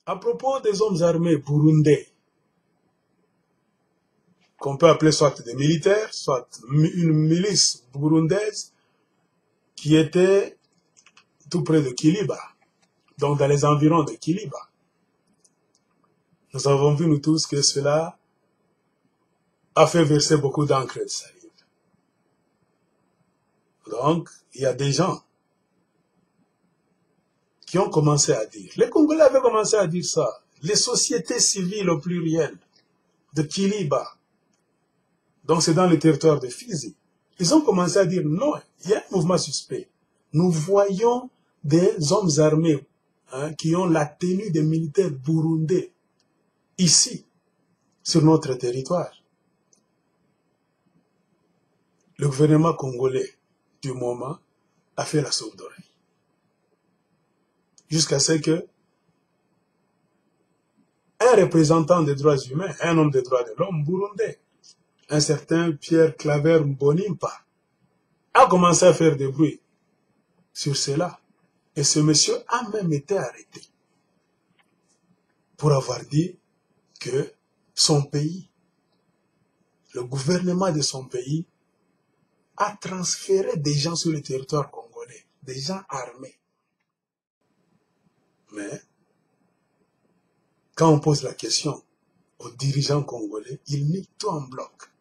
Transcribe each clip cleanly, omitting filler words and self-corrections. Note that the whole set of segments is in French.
À propos des hommes armés burundais, qu'on peut appeler soit des militaires, soit une milice burundaise qui était tout près de Kiliba, donc dans les environs de Kiliba. Nous avons vu, nous tous, que cela a fait verser beaucoup d'encre de salive. Donc, il y a des gens qui ont commencé à dire, les Congolais avaient commencé à dire ça, les sociétés civiles au pluriel de Kiliba, donc c'est dans le territoire de Fizi, ils ont commencé à dire non, il y a un mouvement suspect. Nous voyons des hommes armés qui ont la tenue des militaires burundais ici, sur notre territoire. Le gouvernement congolais du moment a fait la sourde oreille. Jusqu'à ce que un représentant des droits humains, un homme des droits de l'homme burundais, un certain Pierre Claver Mbonimpa, a commencé à faire des bruits sur cela. Et ce monsieur a même été arrêté pour avoir dit que son pays, le gouvernement de son pays, a transféré des gens sur le territoire congolais, des gens armés. Mais quand on pose la question aux dirigeants congolais, ils nient tout en bloc.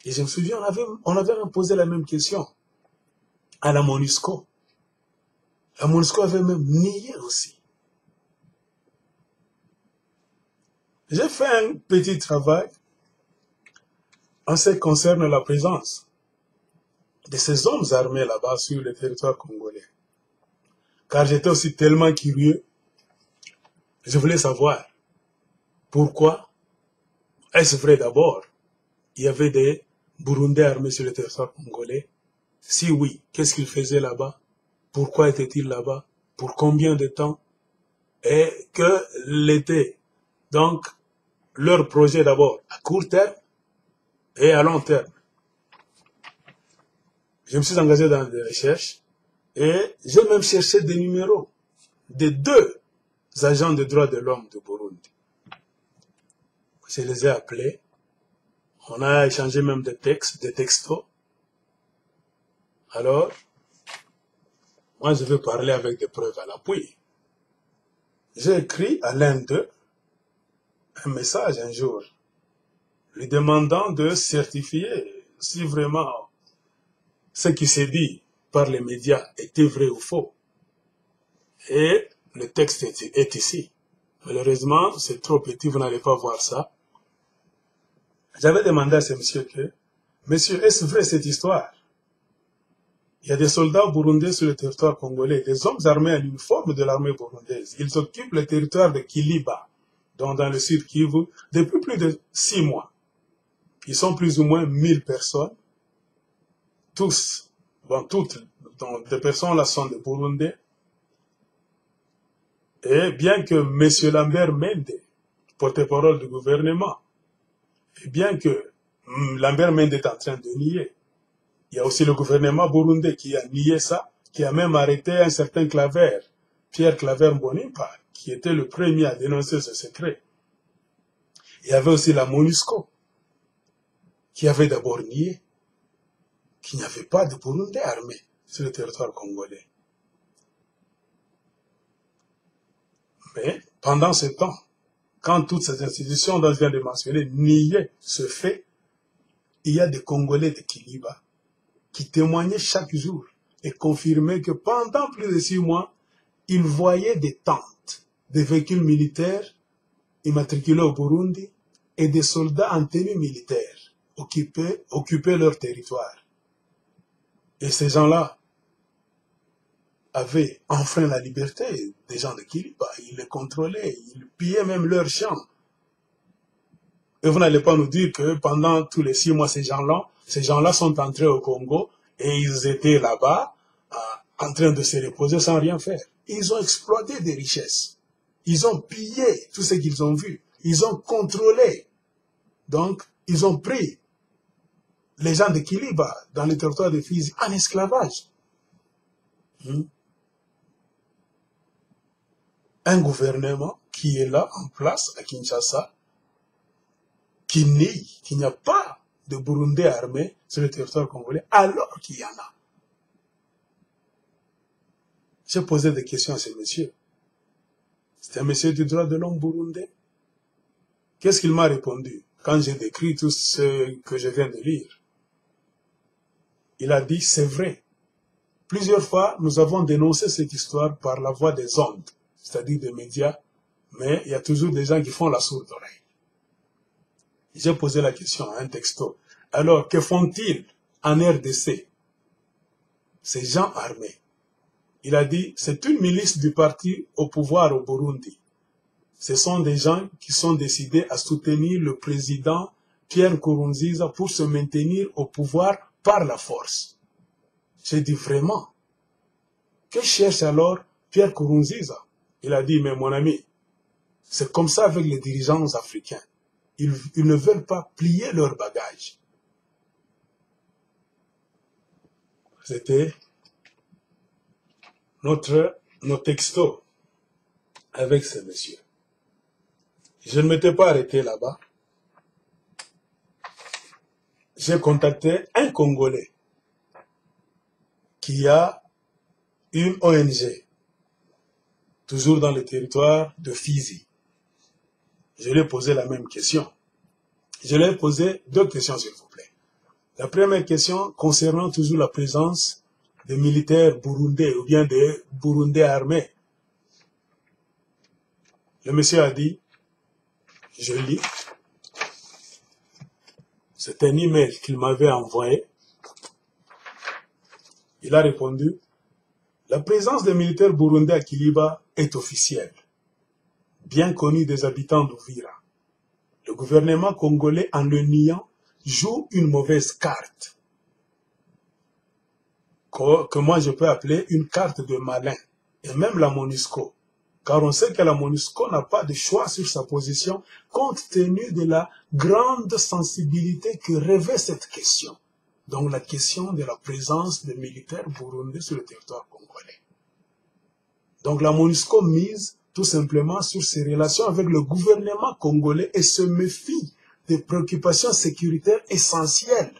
Et je me souviens, on avait posé la même question à la MONUSCO. La MONUSCO avait même nié aussi. J'ai fait un petit travail en ce qui concerne la présence de ces hommes armés là-bas sur le territoire congolais. Car j'étais aussi tellement curieux, je voulais savoir pourquoi est-ce vrai d'abord il y avait des Burundais armés sur le territoire congolais. Si oui, qu'est-ce qu'ils faisaient là-bas? Pourquoi étaient-ils là-bas? Pour combien de temps? Et que l'était donc leur projet d'abord à court terme et à long terme. Je me suis engagé dans des recherches et j'ai même cherché des numéros des deux agents des droits de l'homme de Burundi. Je les ai appelés. On a échangé même des textes, des textos. Alors, moi je vais parler avec des preuves à l'appui. J'ai écrit à l'un d'eux un message un jour, lui demandant de certifier si vraiment ce qui s'est dit par les médias était vrai ou faux. Et le texte est ici. Malheureusement, c'est trop petit, vous n'allez pas voir ça. J'avais demandé à ce monsieur que, monsieur, est-ce vrai cette histoire? Il y a des soldats burundais sur le territoire congolais, des hommes armés en uniforme de l'armée burundaise. Ils occupent le territoire de Kiliba, donc dans le sud Kivu, depuis plus de 6 mois. Ils sont plus ou moins 1000 personnes. Tous, toutes, donc des personnes là sont des Burundais. Et bien que M. Lambert Mende, porte-parole du gouvernement, et bien que Lambert Mende est en train de nier, il y a aussi le gouvernement burundais qui a nié ça, qui a même arrêté un certain Claver, Pierre Claver Mbonimpa, qui était le premier à dénoncer ce secret. Il y avait aussi la MONUSCO, qui avait d'abord nié qu'il n'y avait pas de Burundais armés sur le territoire congolais. Mais pendant ce temps, quand toutes ces institutions dont je viens de mentionner niaient ce fait, il y a des Congolais de Kiliba qui témoignaient chaque jour et confirmaient que pendant plus de 6 mois, ils voyaient des tentes, des véhicules militaires immatriculés au Burundi et des soldats en tenue militaire occupaient leur territoire. Et ces gens-là avaient enfreint la liberté des gens de Kiliba. Ils les contrôlaient, ils pillaient même leurs champs. Et vous n'allez pas nous dire que pendant tous les 6 mois, ces gens-là sont entrés au Congo et ils étaient là-bas en train de se reposer sans rien faire. Ils ont exploité des richesses. Ils ont pillé tout ce qu'ils ont vu. Ils ont contrôlé. Donc, ils ont pris les gens de Kiliba dans le territoire de Fizi en esclavage. un gouvernement qui est là en place à Kinshasa, qui nie qu'il n'y a pas de Burundais armés sur le territoire congolais, alors qu'il y en a. J'ai posé des questions à ce monsieur. C'est un monsieur du droit de l'homme burundais. Qu'est-ce qu'il m'a répondu quand j'ai décrit tout ce que je viens de lire? Il a dit, c'est vrai. Plusieurs fois, nous avons dénoncé cette histoire par la voix des ondes, c'est-à-dire des médias, mais il y a toujours des gens qui font la sourde oreille. J'ai posé la question à un texto. Alors, que font-ils en RDC, ces gens armés? Il a dit, c'est une milice du parti au pouvoir au Burundi. Ce sont des gens qui sont décidés à soutenir le président Pierre Nkurunziza pour se maintenir au pouvoir par la force. J'ai dit vraiment, que cherche alors Pierre Nkurunziza? Il a dit, mais mon ami, c'est comme ça avec les dirigeants africains. Ils ne veulent pas plier leurs bagages. C'était nos textos avec ce monsieur. Je ne m'étais pas arrêté là-bas. J'ai contacté un Congolais qui a une ONG, toujours dans le territoire de Fizi. Je lui ai posé la même question. Je lui ai posé deux questions, s'il vous plaît. La première question concernant toujours la présence des militaires burundais ou bien des Burundais armés. Le monsieur a dit, je lis, c'est un email qu'il m'avait envoyé. Il a répondu, la présence des militaires burundais à Kiliba est officielle, bien connue des habitants d'Uvira. Le gouvernement congolais, en le niant, joue une mauvaise carte, que moi je peux appeler une carte de malin, et même la MONUSCO, car on sait que la MONUSCO n'a pas de choix sur sa position, compte tenu de la grande sensibilité que revêt cette question, donc la question de la présence des militaires burundais sur le territoire congolais. Donc la MONUSCO mise tout simplement sur ses relations avec le gouvernement congolais et se méfie des préoccupations sécuritaires essentielles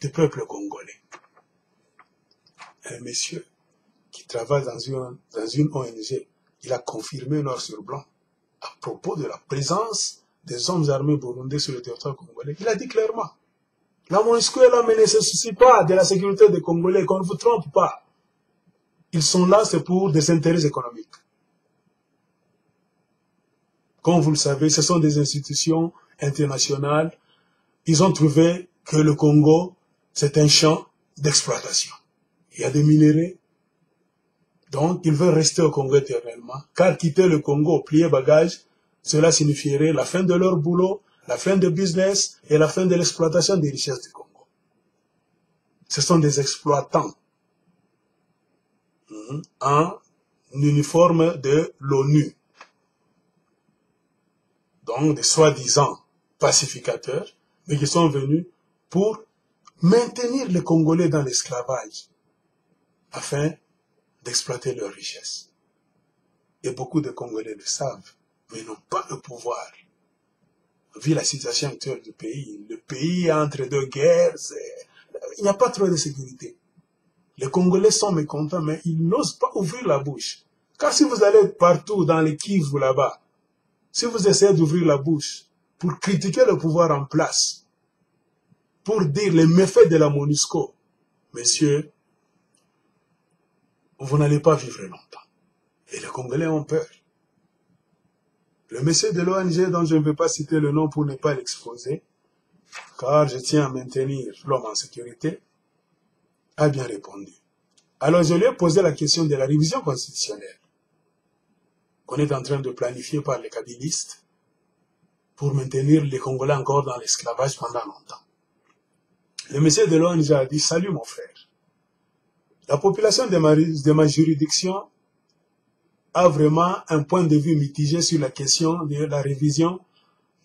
du peuple congolais. Un monsieur qui travaille dans une ONG, il a confirmé noir sur blanc à propos de la présence des hommes armés burundais sur le territoire congolais. Il a dit clairement, la MONUSCO est là, mais ne se soucie pas de la sécurité des Congolais, qu'on ne vous trompe pas. Ils sont là, c'est pour des intérêts économiques. Comme vous le savez, ce sont des institutions internationales. Ils ont trouvé que le Congo, c'est un champ d'exploitation. Il y a des minéraux. Donc, ils veulent rester au Congo éternellement. Car quitter le Congo, plier bagage, cela signifierait la fin de leur boulot, la fin de business et la fin de l'exploitation des richesses du Congo. Ce sont des exploitants en uniforme de l'ONU. Donc des soi-disant pacificateurs, mais qui sont venus pour maintenir les Congolais dans l'esclavage, afin d'exploiter leurs richesses. Et beaucoup de Congolais le savent, mais n'ont pas le pouvoir. Vu la situation actuelle du pays, le pays est entre deux guerres, il n'y a pas trop de sécurité. Les Congolais sont mécontents, mais ils n'osent pas ouvrir la bouche. Car si vous allez partout dans les Kivu là-bas, si vous essayez d'ouvrir la bouche pour critiquer le pouvoir en place, pour dire les méfaits de la MONUSCO, messieurs, vous n'allez pas vivre longtemps. Et les Congolais ont peur. Le monsieur de l'ONG, dont je ne vais pas citer le nom pour ne pas l'exposer, car je tiens à maintenir l'homme en sécurité, a bien répondu. Alors je lui ai posé la question de la révision constitutionnelle qu'on est en train de planifier par les kabylistes pour maintenir les Congolais encore dans l'esclavage pendant longtemps. Le monsieur de l'ONG a dit, salut mon frère, la population de ma juridiction a vraiment un point de vue mitigé sur la question de la révision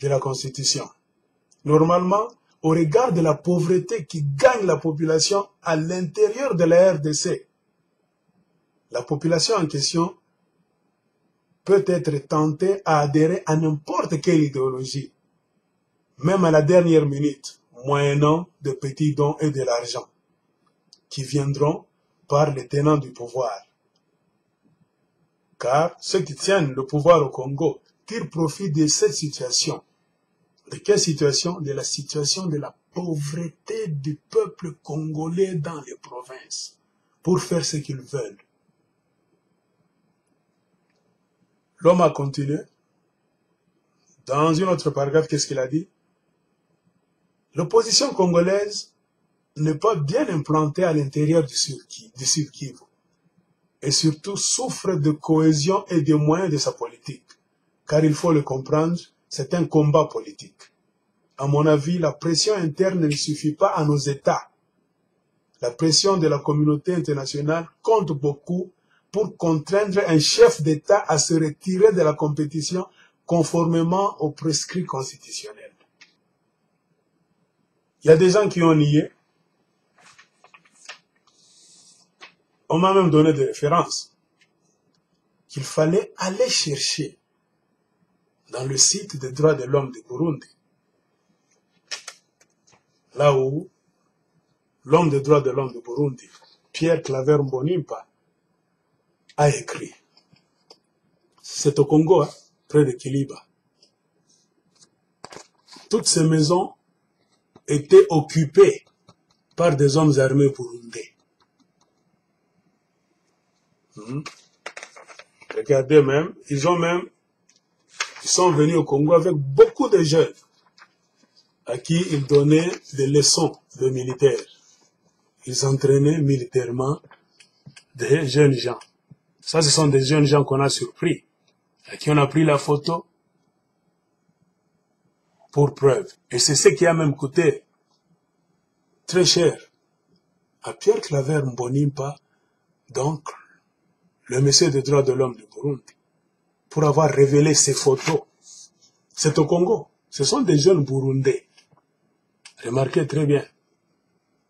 de la Constitution. Normalement, au regard de la pauvreté qui gagne la population à l'intérieur de la RDC, la population en question peut être tenté à adhérer à n'importe quelle idéologie, même à la dernière minute, moyennant de petits dons et de l'argent, qui viendront par les tenants du pouvoir. Car ceux qui tiennent le pouvoir au Congo tirent profit de cette situation. De quelle situation? De la situation de la pauvreté du peuple congolais dans les provinces, pour faire ce qu'ils veulent. L'homme a continué. Dans une autre paragraphe, qu'est-ce qu'il a dit? L'opposition congolaise n'est pas bien implantée à l'intérieur du Sud Kivu et surtout souffre de cohésion et de moyens de sa politique. Car il faut le comprendre, c'est un combat politique. À mon avis, la pression interne ne suffit pas à nos États. La pression de la communauté internationale compte beaucoup pour contraindre un chef d'État à se retirer de la compétition conformément aux prescrits constitutionnels. Il y a des gens qui ont nié. On m'a même donné des références qu'il fallait aller chercher dans le site des droits de l'homme de Burundi, là où l'homme des droits de l'homme de Burundi, Pierre Claver Mbonimpa, a écrit. C'est au Congo, hein, près de Kiliba. Toutes ces maisons étaient occupées par des hommes armés burundais. Regardez même, ils sont venus au Congo avec beaucoup de jeunes à qui ils donnaient des leçons de militaires. Ils entraînaient militairement des jeunes gens. Ça, ce sont des jeunes gens qu'on a surpris, à qui on a pris la photo pour preuve. Et c'est ce qui a même coûté très cher à Pierre Claver Mbonimpa, donc le monsieur des droits de l'homme du Burundi, pour avoir révélé ces photos. C'est au Congo. Ce sont des jeunes Burundais. Remarquez très bien.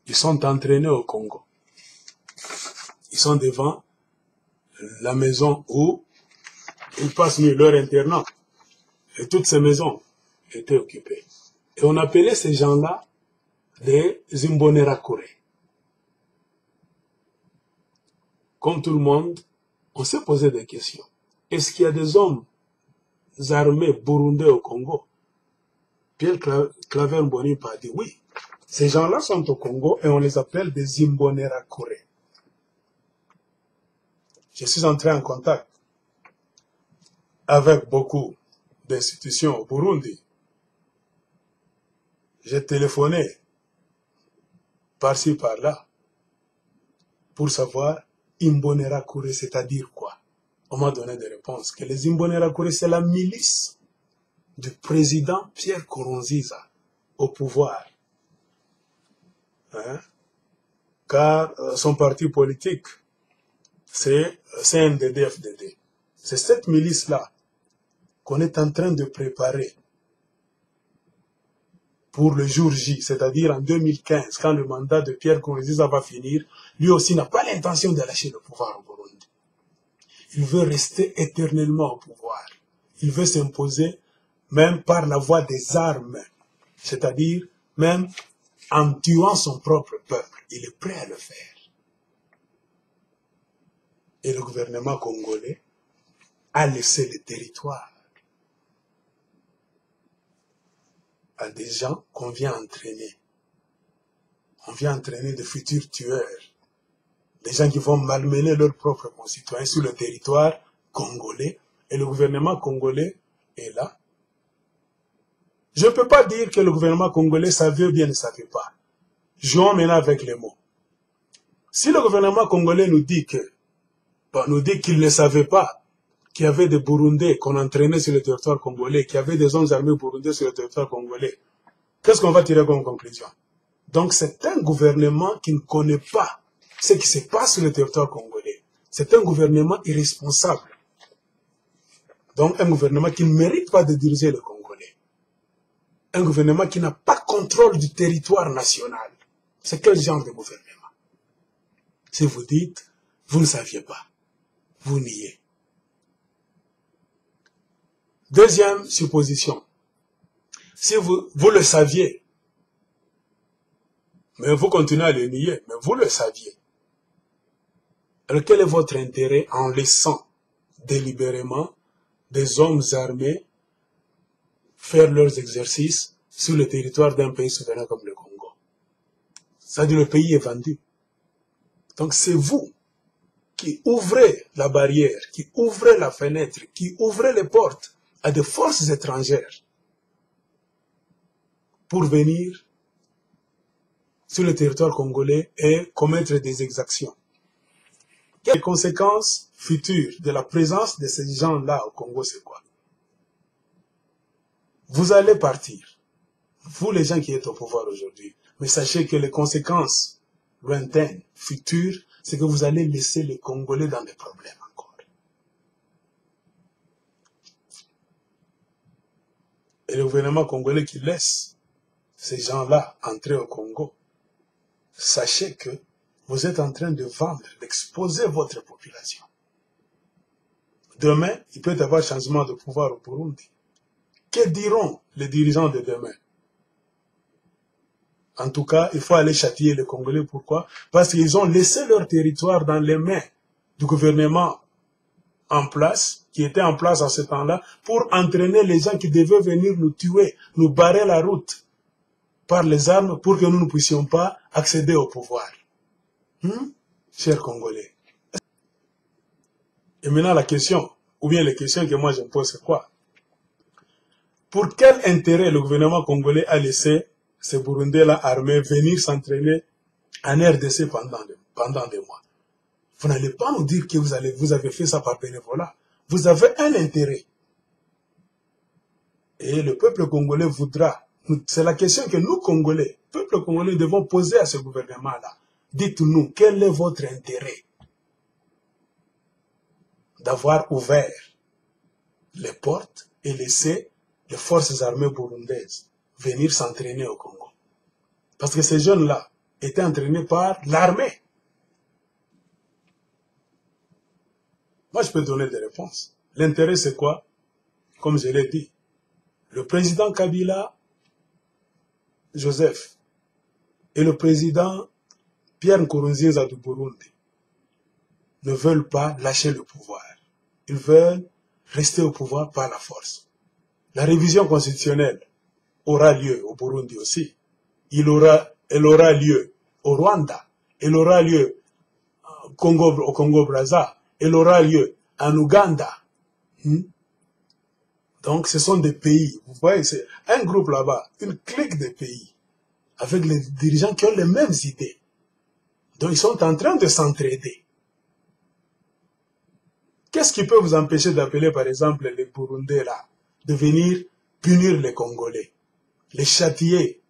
Ils sont entraînés au Congo. Ils sont devant la maison où ils passent mieux leur internat. Et toutes ces maisons étaient occupées. Et on appelait ces gens-là des Imbonerakure. Comme tout le monde, on s'est posé des questions. Est-ce qu'il y a des hommes armés burundais au Congo? Pierre Claver Mbonimpa a dit oui. Ces gens-là sont au Congo et on les appelle des Imbonerakure. Je suis entré en contact avec beaucoup d'institutions au Burundi. J'ai téléphoné par-ci, par-là pour savoir Imbonerakure, c'est-à-dire quoi? On m'a donné des réponses que les Imbonerakure, c'est la milice du président Pierre Nkurunziza au pouvoir. Hein? Car son parti politique, c'est CNDD-FDD. C'est cette milice-là qu'on est en train de préparer pour le jour J, c'est-à-dire en 2015, quand le mandat de Pierre Nkurunziza va finir. Lui aussi n'a pas l'intention de lâcher le pouvoir au Burundi. Il veut rester éternellement au pouvoir. Il veut s'imposer même par la voie des armes, c'est-à-dire même en tuant son propre peuple. Il est prêt à le faire. Et le gouvernement congolais a laissé le territoire à des gens qu'on vient entraîner. On vient entraîner de futurs tueurs, des gens qui vont malmener leurs propres concitoyens sur le territoire congolais, et le gouvernement congolais est là. Je ne peux pas dire que le gouvernement congolais savait ou bien ne savait pas. Jouons maintenant avec les mots. Si le gouvernement congolais nous dit qu'il ne savait pas qu'il y avait des Burundais qu'on entraînait sur le territoire congolais, qu'il y avait des hommes armés burundais sur le territoire congolais, qu'est-ce qu'on va tirer comme conclusion? Donc c'est un gouvernement qui ne connaît pas ce qui se passe sur le territoire congolais. C'est un gouvernement irresponsable. Donc un gouvernement qui ne mérite pas de diriger le Congolais. Un gouvernement qui n'a pas contrôle du territoire national. C'est quel genre de gouvernement? Si vous dites, vous ne saviez pas, vous niez. Deuxième supposition. Si vous le saviez, mais vous continuez à le nier, mais vous le saviez. Alors quel est votre intérêt en laissant délibérément des hommes armés faire leurs exercices sur le territoire d'un pays souverain comme le Congo? C'est-à-dire le pays est vendu. Donc c'est vous qui ouvrez la barrière, qui ouvrez la fenêtre, qui ouvrez les portes à des forces étrangères pour venir sur le territoire congolais et commettre des exactions. Les conséquences futures de la présence de ces gens-là au Congo, c'est quoi? Vous allez partir, vous les gens qui êtes au pouvoir aujourd'hui, mais sachez que les conséquences lointaines, futures, c'est que vous allez laisser les Congolais dans des problèmes encore. Et le gouvernement congolais qui laisse ces gens-là entrer au Congo, sachez que vous êtes en train de vendre, d'exposer votre population. Demain, il peut y avoir changement de pouvoir au Burundi. Que diront les dirigeants de demain? En tout cas, il faut aller châtier les Congolais. Pourquoi? Parce qu'ils ont laissé leur territoire dans les mains du gouvernement en place, qui était en place à ce temps-là, pour entraîner les gens qui devaient venir nous tuer, nous barrer la route par les armes pour que nous ne puissions pas accéder au pouvoir. Chers Congolais. Et maintenant la question, ou bien les questions que moi je me pose, c'est quoi? Pour quel intérêt le gouvernement congolais a laissé ces Burundais-là armés venir s'entraîner en RDC pendant des mois? Vous n'allez pas nous dire que vous avez fait ça par bénévolat. Vous avez un intérêt. Et le peuple congolais voudra. C'est la question que nous, Congolais, peuple congolais, devons poser à ce gouvernement-là. Dites-nous, quel est votre intérêt d'avoir ouvert les portes et laissé les forces armées burundaises venir s'entraîner au Congo? Parce que ces jeunes-là étaient entraînés par l'armée. Moi, je peux donner des réponses. L'intérêt, c'est quoi? Comme je l'ai dit, le président Kabila, Joseph, et le président Pierre Nkurunziza du Burundi ne veulent pas lâcher le pouvoir. Ils veulent rester au pouvoir par la force. La révision constitutionnelle aura lieu au Burundi aussi. Elle aura lieu au Rwanda. Elle aura lieu au Congo-Brazza. Elle aura lieu en Ouganda. Donc, ce sont des pays. Vous voyez, c'est un groupe là-bas, une clique de pays, avec les dirigeants qui ont les mêmes idées. Donc, ils sont en train de s'entraider. Qu'est-ce qui peut vous empêcher d'appeler, par exemple, les Burundais là, de venir punir les Congolais, les châtier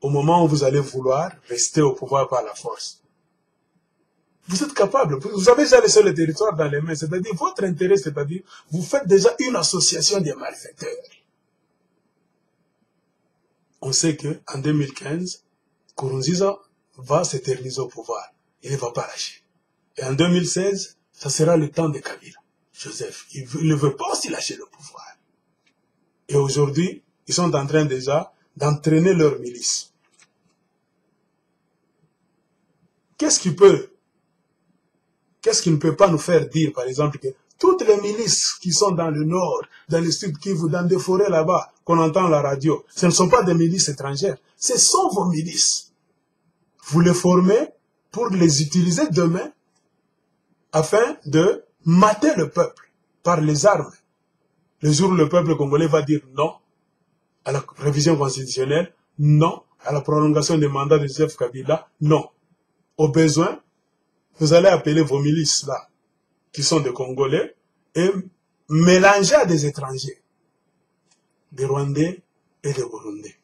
au moment où vous allez vouloir rester au pouvoir par la force? Vous êtes capable, vous avez déjà laissé le territoire dans les mains, c'est-à-dire votre intérêt, c'est-à-dire vous faites déjà une association des malfaiteurs. On sait qu'en 2015, Nkurunziza va s'éterniser au pouvoir. Il ne va pas lâcher. Et en 2016, ça sera le temps de Kabila. Joseph, il ne veut pas aussi lâcher le pouvoir. Et aujourd'hui, ils sont en train déjà d'entraîner leur milice. Qu'est-ce qui ne peut pas nous faire dire, par exemple, que toutes les milices qui sont dans le nord, dans le sud Kivu, dans des forêts là-bas, qu'on entend à la radio, ce ne sont pas des milices étrangères, ce sont vos milices. Vous les formez pour les utiliser demain afin de mater le peuple par les armes. Le jour où le peuple congolais va dire non à la révision constitutionnelle, non à la prolongation des mandats de Joseph Kabila, non. Au besoin, vous allez appeler vos milices là, qui sont des Congolais, et mélanger à des étrangers, des Rwandais et des Burundais.